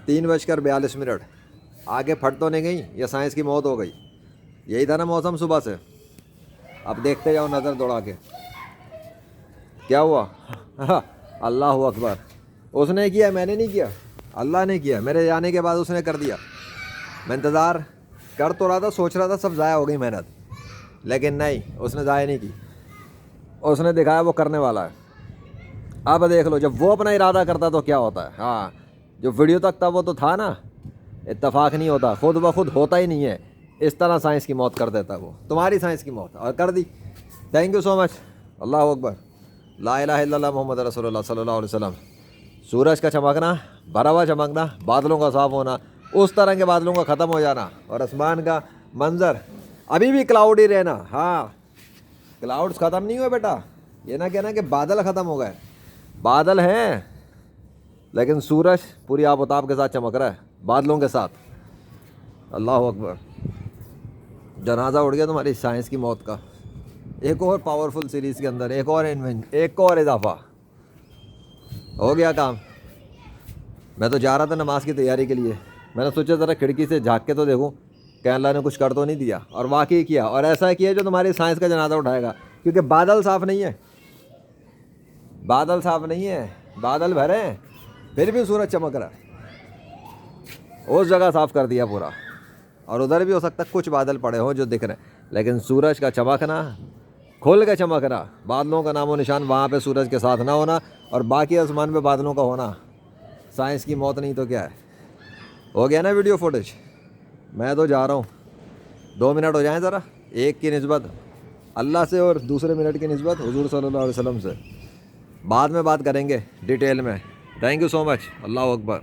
3:42 آگے پھٹ تو نہیں گئی یا سائنس کی موت ہو گئی؟ یہی تھا نا موسم صبح سے. اب دیکھتے جاؤ نظر دوڑا کے کیا ہوا. اللہ اکبر. اس نے کیا، میں نے نہیں کیا، اللہ نے کیا. میرے جانے کے بعد اس نے کر دیا. میں انتظار کر تو رہا تھا، سوچ رہا تھا سب ضائع ہو گئی محنت، لیکن نہیں، اس نے ضائع نہیں کی. اس نے دکھایا وہ کرنے والا ہے. اب دیکھ لو جب وہ اپنا ارادہ کرتا تو کیا ہوتا ہے. ہاں جو ویڈیو تک تھا وہ تو تھا نا، اتفاق نہیں ہوتا، خود بخود ہوتا ہی نہیں ہے. اس طرح سائنس کی موت کر دیتا وہ، تمہاری سائنس کی موت، اور کر دی. تھینک یو سو مچ. اللہ اکبر. لا الہ الا اللہ محمد رسول اللہ صلی اللہ علیہ وسلم. سورج کا چمکنا، بھرا ہوا چمکنا، بادلوں کا صاف ہونا، اس طرح کے بادلوں کا ختم ہو جانا، اور آسمان کا منظر ابھی بھی کلاؤڈ ہی رہنا. ہاں کلاؤڈز ختم نہیں ہوئے بیٹا. یہ نہ کہنا کہ بادل ختم ہو گئے، بادل ہیں لیکن سورج پوری آب و تاب کے ساتھ چمک رہا ہے، بادلوں کے ساتھ. اللہ اکبر. جنازہ اٹھ گیا تمہاری سائنس کی موت کا. ایک اور پاورفل سیریز کے اندر ایک اور اضافہ ہو گیا کام. میں تو جا رہا تھا نماز کی تیاری کے لیے، میں نے سوچا ذرا کھڑکی سے جھانک کے تو دیکھوں کہ اللہ نے کچھ کر تو نہیں دیا، اور واقعی کیا. اور ایسا کیا جو تمہاری سائنس کا جنازہ اٹھائے گا، کیونکہ بادل صاف نہیں ہے، بادل صاف نہیں ہے، بادل بھرے ہیں پھر بھی سورج چمک رہا ہے. اس جگہ صاف کر دیا پورا. اور ادھر بھی ہو سکتا ہے کچھ بادل پڑے ہوں جو دکھ رہے ہیں، لیکن سورج کا چمکنا، کھل کے چمکنا، بادلوں کا نام و نشان وہاں پہ سورج کے ساتھ نہ ہونا، اور باقی آسمان پہ بادلوں کا ہونا، سائنس کی موت نہیں تو کیا ہے. ہو گیا نا ویڈیو فوٹیج. میں تو جا رہا ہوں. 2 منٹ ہو جائیں ذرا، ایک کی نسبت اللہ سے اور دوسرے منٹ کی نسبت حضور صلی اللہ علیہ وسلم سے. بعد میں بات کریں گے ڈیٹیل میں. Thank you so much. Allah Akbar.